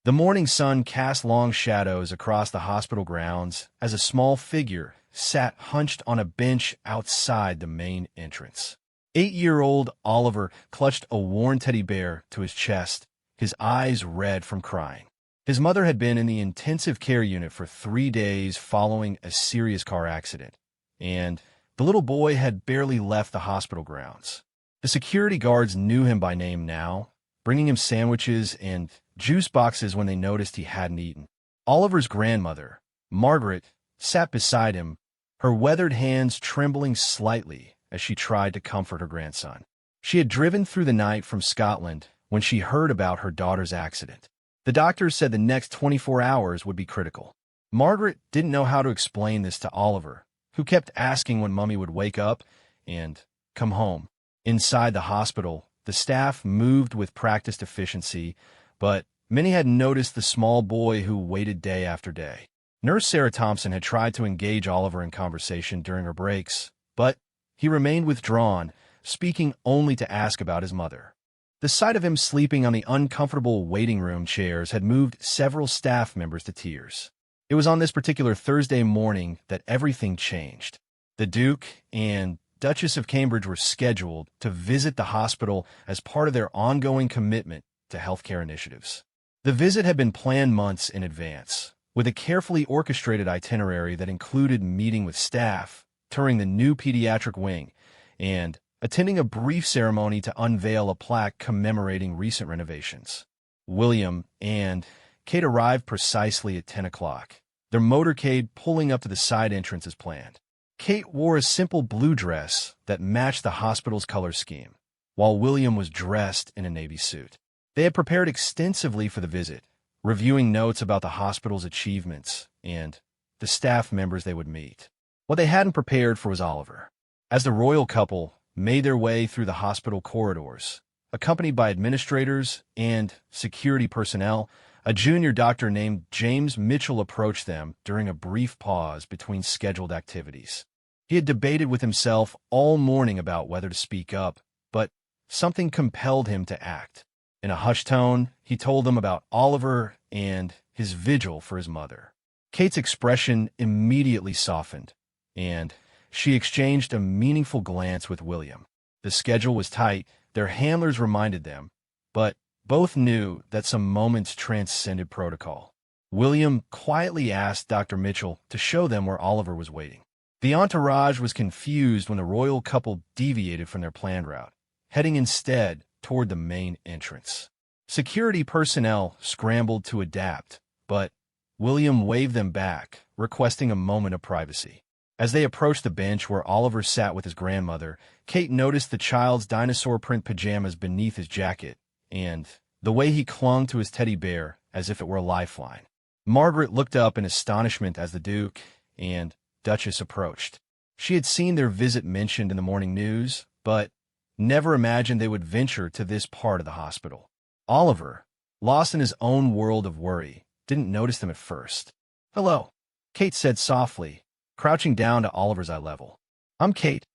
The morning sun cast long shadows across the hospital grounds as a small figure sat hunched on a bench outside the main entrance. 8-year-old Oliver clutched a worn teddy bear to his chest, his eyes red from crying. His mother had been in the intensive care unit for 3 days following a serious car accident, and the little boy had barely left the hospital grounds. The security guards knew him by name now, bringing him sandwiches and juice boxes when they noticed he hadn't eaten. Oliver's grandmother, Margaret, sat beside him, her weathered hands trembling slightly as she tried to comfort her grandson. She had driven through the night from Scotland when she heard about her daughter's accident. The doctors said the next 24 hours would be critical. Margaret didn't know how to explain this to Oliver, who kept asking when Mummy would wake up and come home. Inside the hospital, the staff moved with practiced efficiency, but many had noticed the small boy who waited day after day. Nurse Sarah Thompson had tried to engage Oliver in conversation during her breaks, but he remained withdrawn, speaking only to ask about his mother. The sight of him sleeping on the uncomfortable waiting room chairs had moved several staff members to tears. It was on this particular Thursday morning that everything changed. The Duke and Duchess of Cambridge were scheduled to visit the hospital as part of their ongoing commitment to healthcare initiatives. The visit had been planned months in advance, with a carefully orchestrated itinerary that included meeting with staff, touring the new pediatric wing, and attending a brief ceremony to unveil a plaque commemorating recent renovations. William and Kate arrived precisely at 10 o'clock, their motorcade pulling up to the side entrance as planned. Kate wore a simple blue dress that matched the hospital's color scheme, while William was dressed in a navy suit. They had prepared extensively for the visit, reviewing notes about the hospital's achievements and the staff members they would meet. What they hadn't prepared for was Oliver. As the royal couple made their way through the hospital corridors, accompanied by administrators and security personnel, a junior doctor named James Mitchell approached them during a brief pause between scheduled activities. He had debated with himself all morning about whether to speak up, but something compelled him to act. In a hushed tone, he told them about Oliver and his vigil for his mother. Kate's expression immediately softened, and she exchanged a meaningful glance with William. The schedule was tight, their handlers reminded them, but both knew that some moments transcended protocol. William quietly asked Dr. Mitchell to show them where Oliver was waiting. The entourage was confused when the royal couple deviated from their planned route, heading instead toward the main entrance. Security personnel scrambled to adapt, but William waved them back, requesting a moment of privacy. As they approached the bench where Oliver sat with his grandmother, Kate noticed the child's dinosaur print pajamas beneath his jacket and the way he clung to his teddy bear as if it were a lifeline. Margaret looked up in astonishment as the Duke and Duchess approached. She had seen their visit mentioned in the morning news, but never imagined they would venture to this part of the hospital. Oliver, lost in his own world of worry, didn't notice them at first. "Hello," Kate said softly, crouching down to Oliver's eye level. "I'm Kate,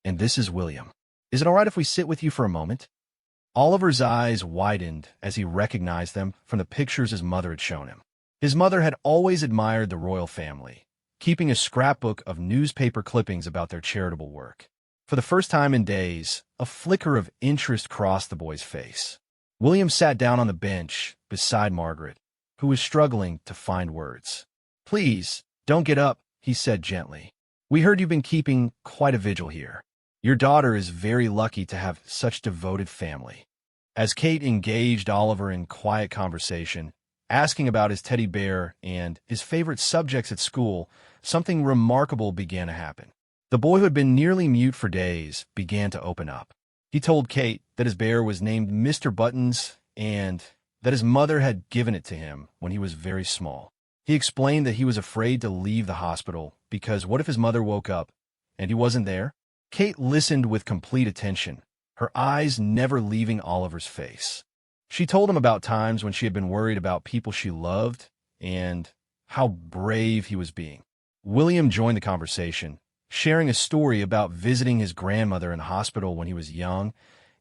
and this is William. Is it all right if we sit with you for a moment?" Oliver's eyes widened as he recognized them from the pictures his mother had shown him. His mother had always admired the royal family, keeping a scrapbook of newspaper clippings about their charitable work. For the first time in days, a flicker of interest crossed the boy's face. William sat down on the bench beside Margaret, who was struggling to find words. "Please, don't get up," he said gently. "We heard you've been keeping quite a vigil here. Your daughter is very lucky to have such devoted family." As Kate engaged Oliver in quiet conversation, asking about his teddy bear and his favorite subjects at school, something remarkable began to happen. The boy who had been nearly mute for days began to open up. He told Kate that his bear was named Mr. Buttons and that his mother had given it to him when he was very small. He explained that he was afraid to leave the hospital because what if his mother woke up and he wasn't there? Kate listened with complete attention, her eyes never leaving Oliver's face. She told him about times when she had been worried about people she loved and how brave he was being. William joined the conversation, sharing a story about visiting his grandmother in the hospital when he was young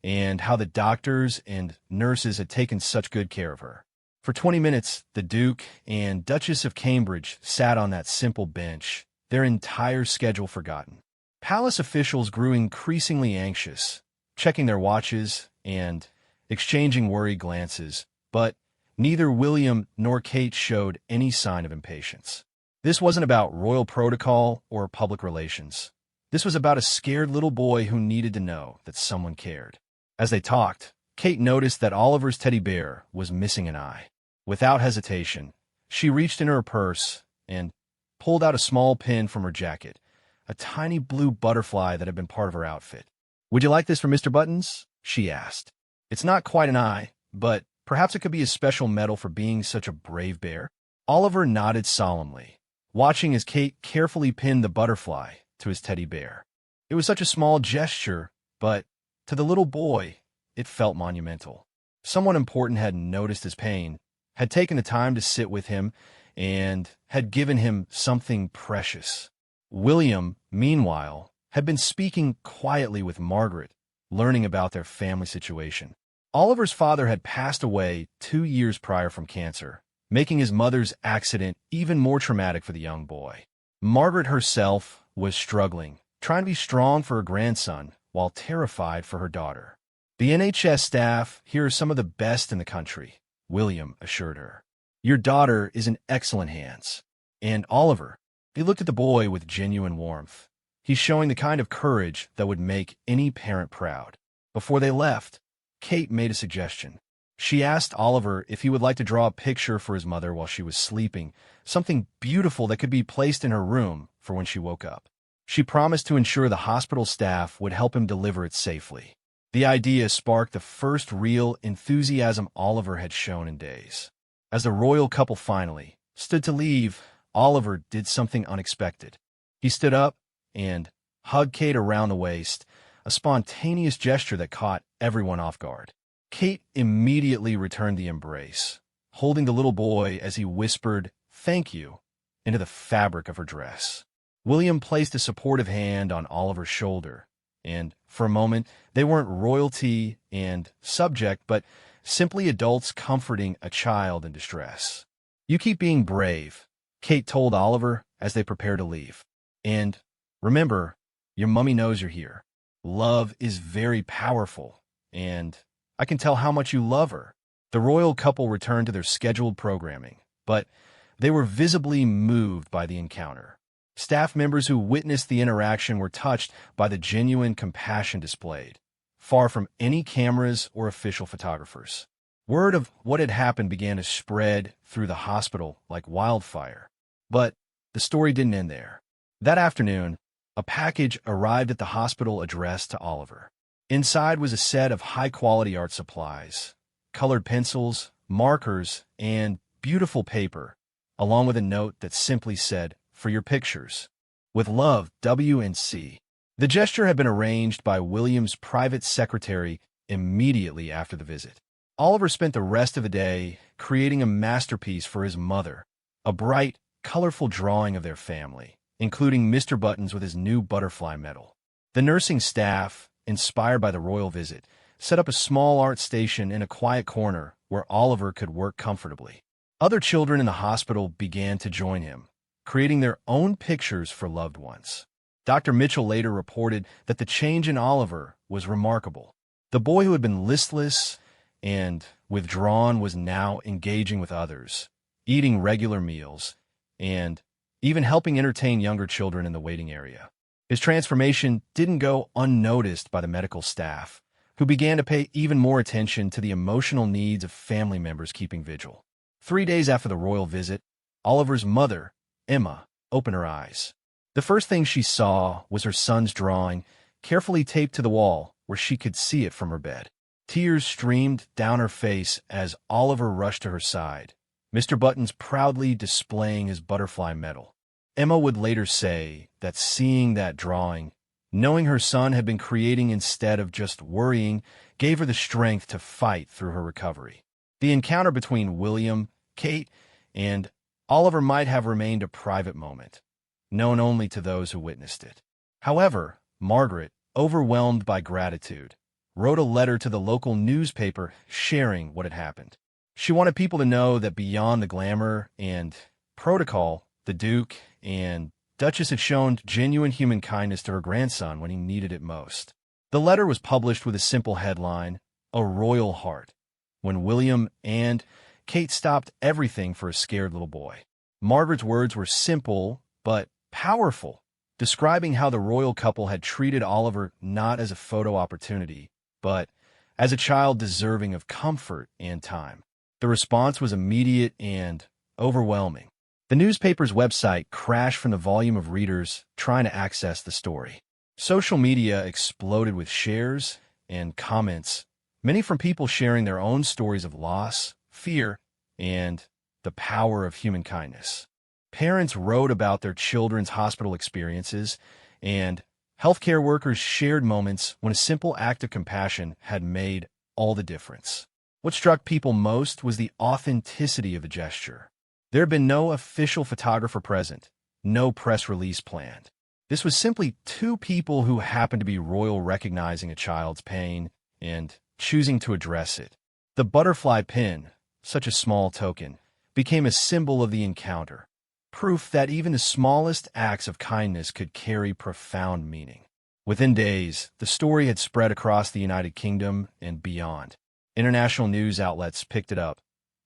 and how the doctors and nurses had taken such good care of her. For 20 minutes, the Duke and Duchess of Cambridge sat on that simple bench, their entire schedule forgotten. Palace officials grew increasingly anxious, checking their watches and exchanging worried glances, but neither William nor Kate showed any sign of impatience. This wasn't about royal protocol or public relations. This was about a scared little boy who needed to know that someone cared. As they talked, Kate noticed that Oliver's teddy bear was missing an eye. Without hesitation, she reached into her purse and pulled out a small pin from her jacket, a tiny blue butterfly that had been part of her outfit. "Would you like this for Mr. Buttons?" she asked. "It's not quite an eye, but perhaps it could be a special medal for being such a brave bear." Oliver nodded solemnly, watching as Kate carefully pinned the butterfly to his teddy bear. It was such a small gesture, but to the little boy, it felt monumental. Someone important had noticed his pain, had taken the time to sit with him, and had given him something precious. William, meanwhile, had been speaking quietly with Margaret, learning about their family situation. Oliver's father had passed away 2 years prior from cancer, making his mother's accident even more traumatic for the young boy. Margaret herself was struggling, trying to be strong for her grandson while terrified for her daughter. "The NHS staff here are some of the best in the country," William assured her. "Your daughter is in excellent hands." And Oliver, he looked at the boy with genuine warmth. He's showing the kind of courage that would make any parent proud. Before they left, Kate made a suggestion. She asked Oliver if he would like to draw a picture for his mother while she was sleeping, something beautiful that could be placed in her room for when she woke up. She promised to ensure the hospital staff would help him deliver it safely. The idea sparked the first real enthusiasm Oliver had shown in days. As the royal couple finally stood to leave, Oliver did something unexpected. He stood up and hugged Kate around the waist, a spontaneous gesture that caught everyone off guard. Kate immediately returned the embrace, holding the little boy as he whispered, "Thank you," into the fabric of her dress. William placed a supportive hand on Oliver's shoulder, and for a moment, they weren't royalty and subject, but simply adults comforting a child in distress. "You keep being brave," Kate told Oliver as they prepared to leave. "And remember, your mummy knows you're here. Love is very powerful, and I can tell how much you love her." The royal couple returned to their scheduled programming, but they were visibly moved by the encounter. Staff members who witnessed the interaction were touched by the genuine compassion displayed, far from any cameras or official photographers. Word of what had happened began to spread through the hospital like wildfire. But the story didn't end there. That afternoon, a package arrived at the hospital addressed to Oliver. Inside was a set of high-quality art supplies, colored pencils, markers, and beautiful paper, along with a note that simply said, "For your pictures. With love, W&C." The gesture had been arranged by William's private secretary immediately after the visit. Oliver spent the rest of the day creating a masterpiece for his mother, a bright, colorful drawing of their family, including Mr. Buttons with his new butterfly medal. The nursing staff, inspired by the royal visit, set up a small art station in a quiet corner where Oliver could work comfortably. Other children in the hospital began to join him, creating their own pictures for loved ones. Dr. Mitchell later reported that the change in Oliver was remarkable. The boy who had been listless and withdrawn was now engaging with others, eating regular meals, and even helping entertain younger children in the waiting area. His transformation didn't go unnoticed by the medical staff, who began to pay even more attention to the emotional needs of family members keeping vigil. 3 days after the royal visit, Oliver's mother, Emma, opened her eyes. The first thing she saw was her son's drawing, carefully taped to the wall where she could see it from her bed. Tears streamed down her face as Oliver rushed to her side, Mr. Buttons proudly displaying his butterfly medal. Emma would later say that seeing that drawing, knowing her son had been creating instead of just worrying, gave her the strength to fight through her recovery. The encounter between William, Kate, and Oliver might have remained a private moment, known only to those who witnessed it. However, Margaret, overwhelmed by gratitude, wrote a letter to the local newspaper sharing what had happened. She wanted people to know that beyond the glamour and protocol, the Duke and Duchess had shown genuine human kindness to her grandson when he needed it most. The letter was published with a simple headline, "A Royal Heart," when William and Kate stopped everything for a scared little boy. Margaret's words were simple but powerful, describing how the royal couple had treated Oliver not as a photo opportunity, but as a child deserving of comfort and time. The response was immediate and overwhelming. The newspaper's website crashed from the volume of readers trying to access the story. Social media exploded with shares and comments, many from people sharing their own stories of loss, fear, and the power of human kindness. Parents wrote about their children's hospital experiences, and healthcare workers shared moments when a simple act of compassion had made all the difference. What struck people most was the authenticity of the gesture. There had been no official photographer present, no press release planned. This was simply two people who happened to be royal recognizing a child's pain and choosing to address it. The butterfly pin, such a small token, became a symbol of the encounter, proof that even the smallest acts of kindness could carry profound meaning. Within days, the story had spread across the United Kingdom and beyond. International news outlets picked it up,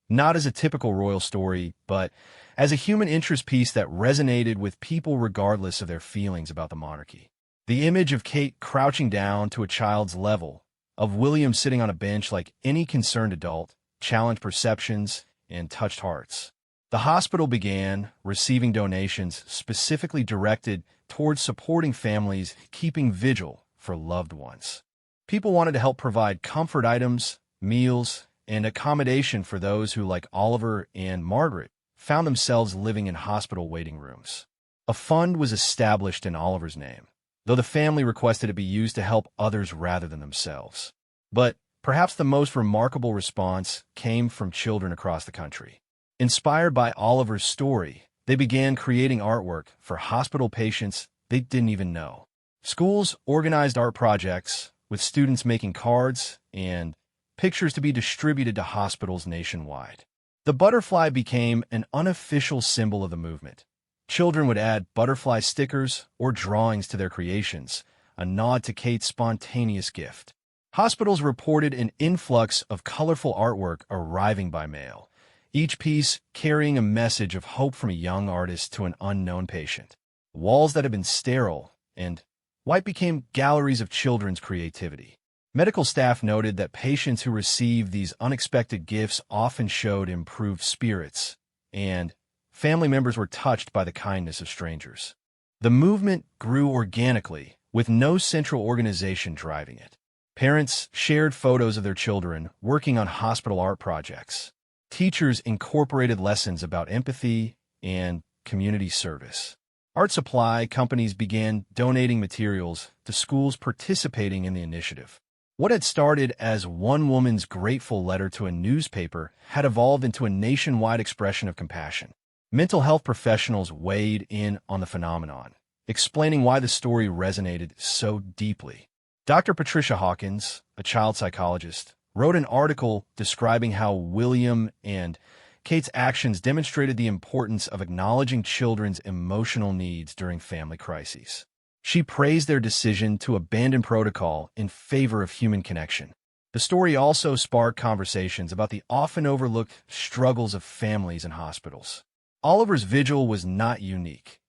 not as a typical royal story, but as a human interest piece that resonated with people regardless of their feelings about the monarchy. The image of Kate crouching down to a child's level, of William sitting on a bench like any concerned adult, challenged perceptions and touched hearts. The hospital began receiving donations specifically directed towards supporting families keeping vigil for loved ones. People wanted to help provide comfort items, meals, and accommodation for those who, like Oliver and Margaret, found themselves living in hospital waiting rooms. A fund was established in Oliver's name, though the family requested it be used to help others rather than themselves. But perhaps the most remarkable response came from children across the country. Inspired by Oliver's story, they began creating artwork for hospital patients they didn't even know. Schools organized art projects, with students making cards and pictures to be distributed to hospitals nationwide. The butterfly became an unofficial symbol of the movement. Children would add butterfly stickers or drawings to their creations, a nod to Kate's spontaneous gift. Hospitals reported an influx of colorful artwork arriving by mail, each piece carrying a message of hope from a young artist to an unknown patient. Walls that had been sterile and white became galleries of children's creativity. Medical staff noted that patients who received these unexpected gifts often showed improved spirits, and family members were touched by the kindness of strangers. The movement grew organically, with no central organization driving it. Parents shared photos of their children working on hospital art projects. Teachers incorporated lessons about empathy and community service. Art supply companies began donating materials to schools participating in the initiative. What had started as one woman's grateful letter to a newspaper had evolved into a nationwide expression of compassion. Mental health professionals weighed in on the phenomenon, explaining why the story resonated so deeply. Dr. Patricia Hawkins, a child psychologist, wrote an article describing how William and Kate's actions demonstrated the importance of acknowledging children's emotional needs during family crises. She praised their decision to abandon protocol in favor of human connection. The story also sparked conversations about the often overlooked struggles of families in hospitals. Oliver's vigil was not unique.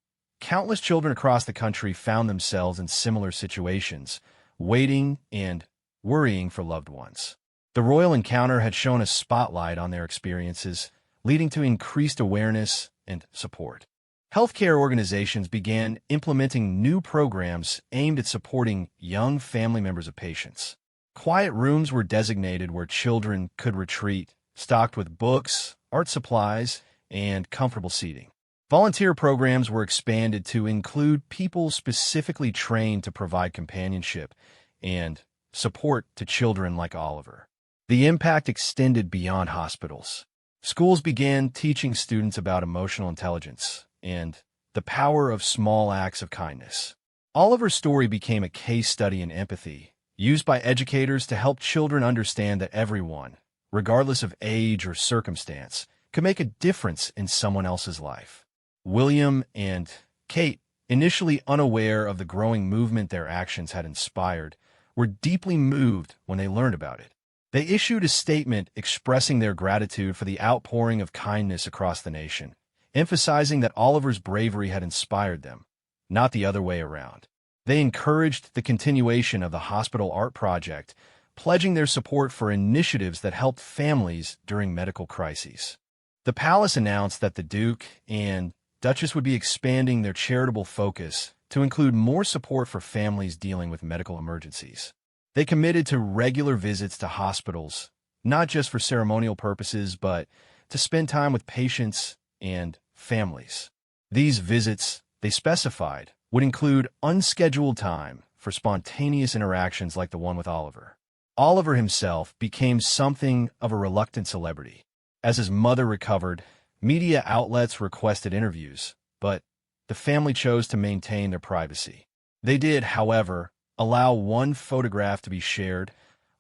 Countless children across the country found themselves in similar situations, waiting and worrying for loved ones. The royal encounter had shone a spotlight on their experiences, leading to increased awareness and support. Healthcare organizations began implementing new programs aimed at supporting young family members of patients. Quiet rooms were designated where children could retreat, stocked with books, art supplies, and comfortable seating. Volunteer programs were expanded to include people specifically trained to provide companionship and support to children like Oliver. The impact extended beyond hospitals. Schools began teaching students about emotional intelligence and the power of small acts of kindness. Oliver's story became a case study in empathy, used by educators to help children understand that everyone, regardless of age or circumstance, could make a difference in someone else's life. William and Kate, initially unaware of the growing movement their actions had inspired, were deeply moved when they learned about it. They issued a statement expressing their gratitude for the outpouring of kindness across the nation, emphasizing that Oliver's bravery had inspired them, not the other way around. They encouraged the continuation of the hospital art project, pledging their support for initiatives that helped families during medical crises. The palace announced that the Duke and Duchess would be expanding their charitable focus to include more support for families dealing with medical emergencies. They committed to regular visits to hospitals, not just for ceremonial purposes, but to spend time with patients and families. These visits, they specified, would include unscheduled time for spontaneous interactions like the one with Oliver. Oliver himself became something of a reluctant celebrity. As his mother recovered, media outlets requested interviews, but the family chose to maintain their privacy. They did, however, allow one photograph to be shared,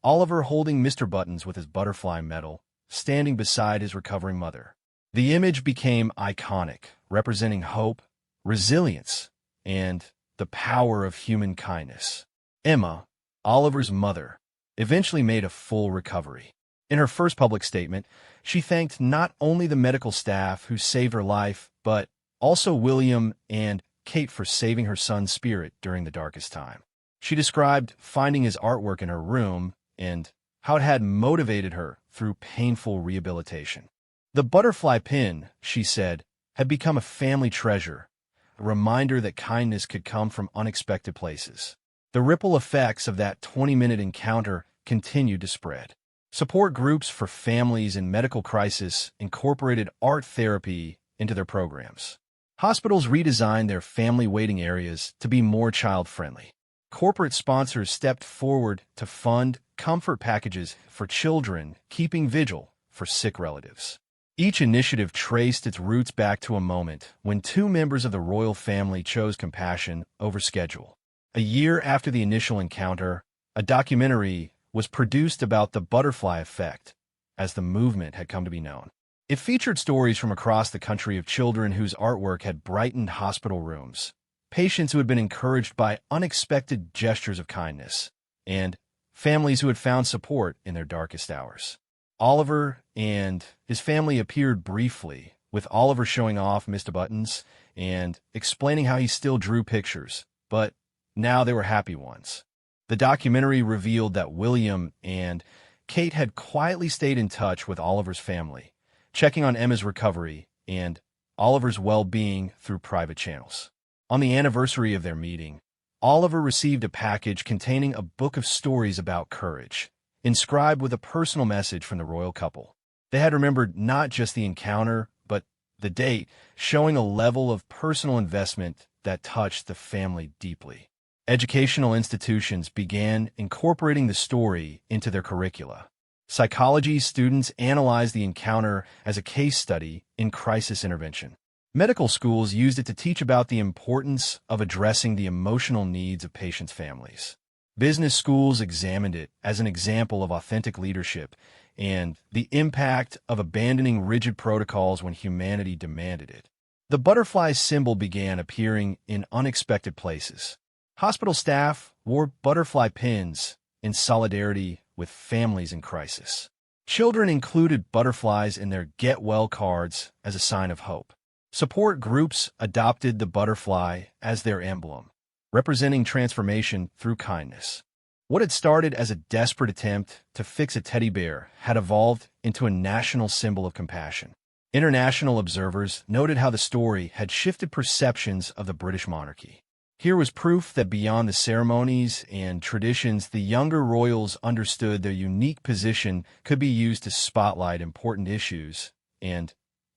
Oliver holding Mr. Buttons with his butterfly medal, standing beside his recovering mother. The image became iconic, representing hope, resilience, and the power of human kindness. Emma, Oliver's mother, eventually made a full recovery. In her first public statement, she thanked not only the medical staff who saved her life, but also William and Kate for saving her son's spirit during the darkest time. She described finding his artwork in her room and how it had motivated her through painful rehabilitation. The butterfly pin, she said, had become a family treasure, a reminder that kindness could come from unexpected places. The ripple effects of that 20-minute encounter continued to spread. Support groups for families in medical crisis incorporated art therapy into their programs. Hospitals redesigned their family waiting areas to be more child-friendly. Corporate sponsors stepped forward to fund comfort packages for children, keeping vigil for sick relatives. Each initiative traced its roots back to a moment when two members of the royal family chose compassion over schedule. A year after the initial encounter, a documentary was produced about the butterfly effect, as the movement had come to be known. It featured stories from across the country of children whose artwork had brightened hospital rooms, patients who had been encouraged by unexpected gestures of kindness, and families who had found support in their darkest hours. Oliver and his family appeared briefly, with Oliver showing off Mr. Buttons and explaining how he still drew pictures, but now they were happy ones. The documentary revealed that William and Kate had quietly stayed in touch with Oliver's family, checking on Emma's recovery and Oliver's well-being through private channels. On the anniversary of their meeting, Oliver received a package containing a book of stories about courage, inscribed with a personal message from the royal couple. They had remembered not just the encounter, but the date, showing a level of personal investment that touched the family deeply. Educational institutions began incorporating the story into their curricula. Psychology students analyzed the encounter as a case study in crisis intervention. Medical schools used it to teach about the importance of addressing the emotional needs of patients' families. Business schools examined it as an example of authentic leadership and the impact of abandoning rigid protocols when humanity demanded it. The butterfly symbol began appearing in unexpected places. Hospital staff wore butterfly pins in solidarity with families in crisis. Children included butterflies in their get well cards as a sign of hope. Support groups adopted the butterfly as their emblem, representing transformation through kindness. What had started as a desperate attempt to fix a teddy bear had evolved into a national symbol of compassion. International observers noted how the story had shifted perceptions of the British monarchy. Here was proof that beyond the ceremonies and traditions, the younger royals understood their unique position could be used to spotlight important issues and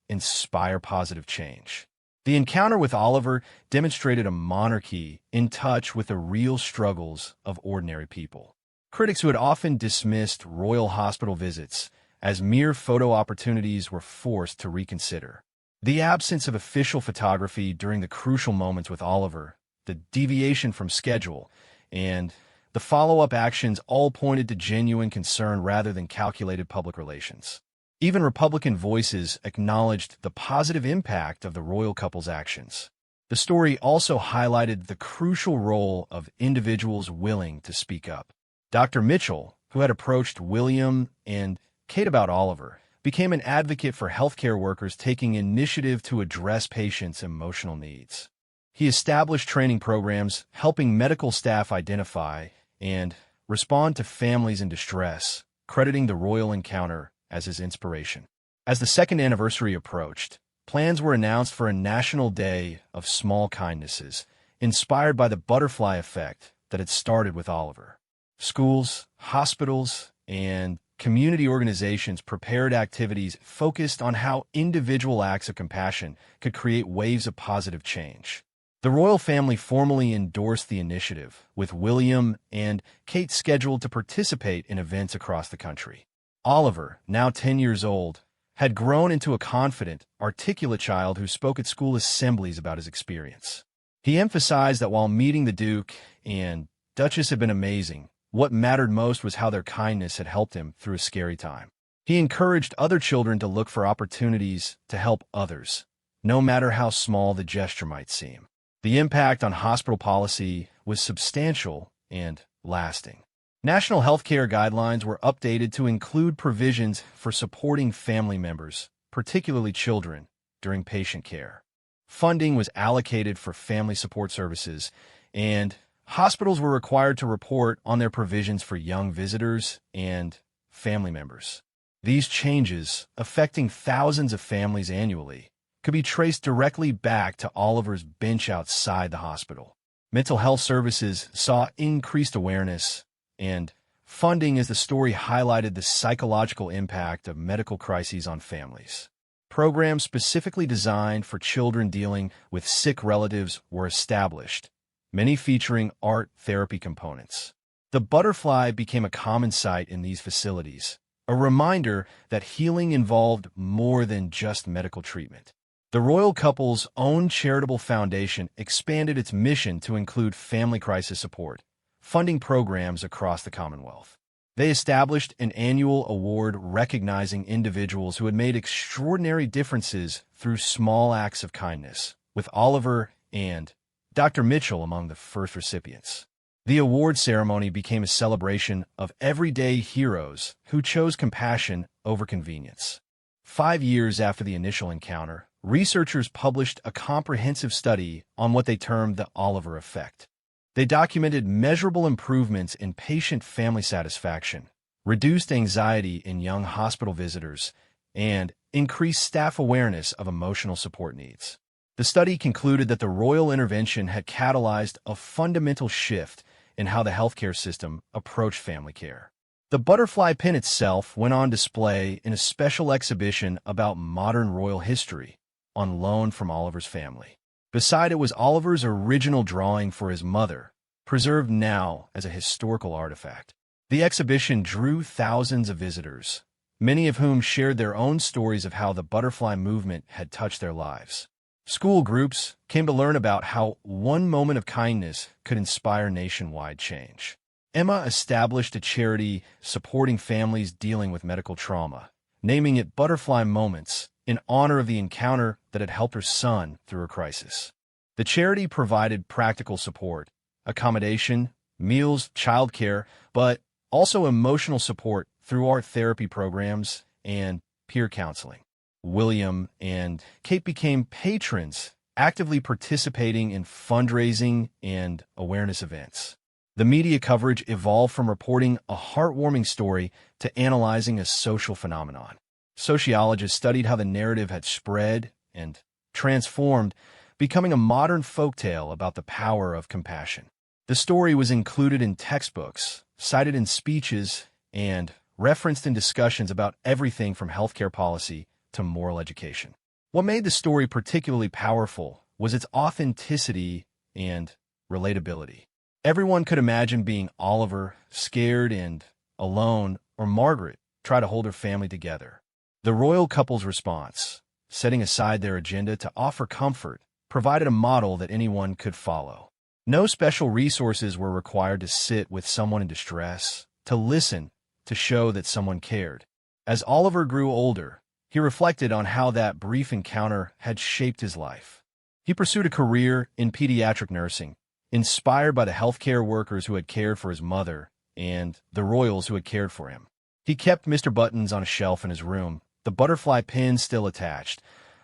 inspire positive change. The encounter with Oliver demonstrated a monarchy in touch with the real struggles of ordinary people. Critics who had often dismissed royal hospital visits as mere photo opportunities were forced to reconsider. The absence of official photography during the crucial moments with Oliver, the deviation from schedule, and The follow-up actions all pointed to genuine concern rather than calculated public relations. Even Republican voices acknowledged the positive impact of the royal couple's actions. The story also highlighted the crucial role of individuals willing to speak up. Dr. Mitchell, who had approached William and Kate about Oliver, became an advocate for healthcare workers taking initiative to address patients' emotional needs. He established training programs helping medical staff identify and respond to families in distress, crediting the royal encounter as his inspiration. As the second anniversary approached, plans were announced for a national day of small kindnesses, inspired by the butterfly effect that had started with Oliver. Schools, hospitals, and community organizations prepared activities focused on how individual acts of compassion could create waves of positive change. The royal family formally endorsed the initiative, with William and Kate scheduled to participate in events across the country. Oliver, now 10 years old, had grown into a confident, articulate child who spoke at school assemblies about his experience. He emphasized that while meeting the Duke and Duchess had been amazing, what mattered most was how their kindness had helped him through a scary time. He encouraged other children to look for opportunities to help others, no matter how small the gesture might seem. The impact on hospital policy was substantial and lasting. National healthcare guidelines were updated to include provisions for supporting family members, particularly children, during patient care. Funding was allocated for family support services, and hospitals were required to report on their provisions for young visitors and family members. These changes, affecting thousands of families annually, could be traced directly back to Oliver's bench outside the hospital. Mental health services saw increased awareness and funding as the story highlighted the psychological impact of medical crises on families. Programs specifically designed for children dealing with sick relatives were established, many featuring art therapy components. The butterfly became a common sight in these facilities, a reminder that healing involved more than just medical treatment. The royal couple's own charitable foundation expanded its mission to include family crisis support, funding programs across the Commonwealth. They established an annual award recognizing individuals who had made extraordinary differences through small acts of kindness, with Oliver and Dr. Mitchell among the first recipients. The award ceremony became a celebration of everyday heroes who chose compassion over convenience. 5 years after the initial encounter, researchers published a comprehensive study on what they termed the Oliver effect. They documented measurable improvements in patient family satisfaction, reduced anxiety in young hospital visitors, and increased staff awareness of emotional support needs. The study concluded that the royal intervention had catalyzed a fundamental shift in how the healthcare system approached family care. The butterfly pin itself went on display in a special exhibition about modern royal history, on loan from Oliver's family. Beside it was Oliver's original drawing for his mother, preserved now as a historical artifact. The exhibition drew thousands of visitors, many of whom shared their own stories of how the butterfly movement had touched their lives. School groups came to learn about how one moment of kindness could inspire nationwide change. Emma established a charity supporting families dealing with medical trauma, naming it Butterfly Moments in honor of the encounter that had helped her son through a crisis. The charity provided practical support, accommodation, meals, childcare, but also emotional support through art therapy programs and peer counseling. William and Kate became patrons, actively participating in fundraising and awareness events. The media coverage evolved from reporting a heartwarming story to analyzing a social phenomenon. Sociologists studied how the narrative had spread and transformed, becoming a modern folktale about the power of compassion. The story was included in textbooks, cited in speeches, and referenced in discussions about everything from healthcare policy to moral education. What made the story particularly powerful was its authenticity and relatability. Everyone could imagine being Oliver, scared and alone, or Margaret, try to hold her family together. The royal couple's response, setting aside their agenda to offer comfort, provided a model that anyone could follow. No special resources were required to sit with someone in distress, to listen, to show that someone cared. As Oliver grew older, he reflected on how that brief encounter had shaped his life. He pursued a career in pediatric nursing, inspired by the healthcare workers who had cared for his mother and the royals who had cared for him. He kept Mr. Buttons on a shelf in his room, the butterfly pin still attached,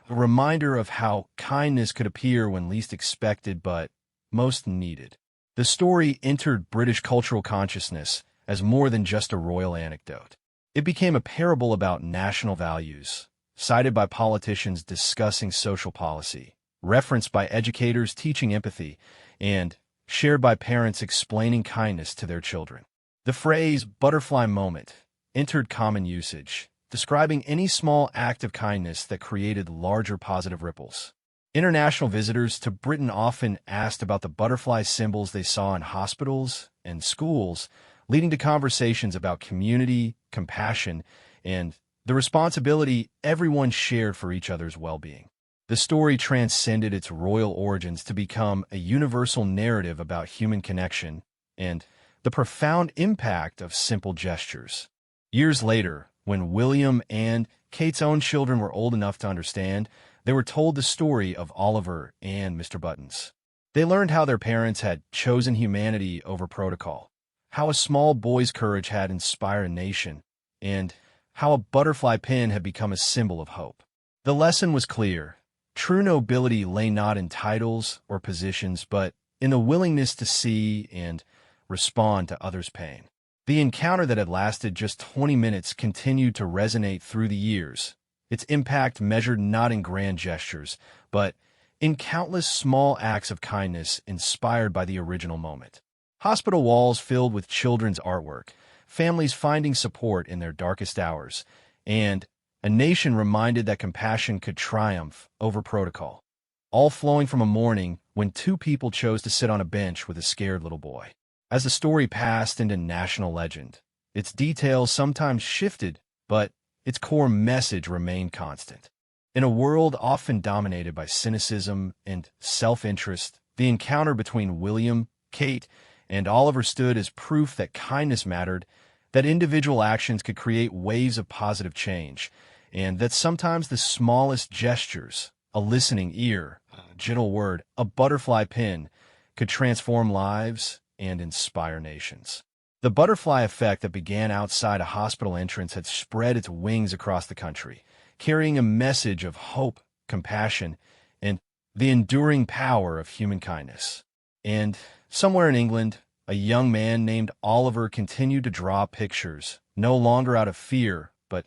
a reminder of how kindness could appear when least expected but most needed. The story entered British cultural consciousness as more than just a royal anecdote. It became a parable about national values, cited by politicians discussing social policy, referenced by educators teaching empathy, and shared by parents explaining kindness to their children. The phrase butterfly moment entered common usage, describing any small act of kindness that created larger positive ripples. International visitors to Britain often asked about the butterfly symbols they saw in hospitals and schools, leading to conversations about community, compassion, and the responsibility everyone shared for each other's well-being. The story transcended its royal origins to become a universal narrative about human connection and the profound impact of simple gestures. Years later, when William and Kate's own children were old enough to understand, they were told the story of Oliver and Mr. Buttons. They learned how their parents had chosen humanity over protocol, how a small boy's courage had inspired a nation, and how a butterfly pin had become a symbol of hope. The lesson was clear. True nobility lay not in titles or positions, but in the willingness to see and respond to others' pain. The encounter that had lasted just 20 minutes continued to resonate through the years, its impact measured not in grand gestures, but in countless small acts of kindness inspired by the original moment. Hospital walls filled with children's artwork, families finding support in their darkest hours, and a nation reminded that compassion could triumph over protocol, all flowing from a morning when two people chose to sit on a bench with a scared little boy. As the story passed into national legend, its details sometimes shifted, but its core message remained constant. In a world often dominated by cynicism and self-interest, the encounter between William, Kate, and Oliver stood as proof that kindness mattered, that individual actions could create waves of positive change, and that sometimes the smallest gestures, a listening ear, a gentle word, a butterfly pin, could transform lives and inspire nations. The butterfly effect that began outside a hospital entrance had spread its wings across the country, carrying a message of hope, compassion, and the enduring power of human kindness. And somewhere in England, a young man named Oliver continued to draw pictures, no longer out of fear, but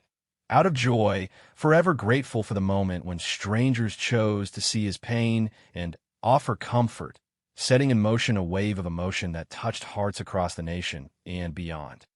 out of joy, forever grateful for the moment when strangers chose to see his pain and offer comfort, setting in motion a wave of emotion that touched hearts across the nation and beyond.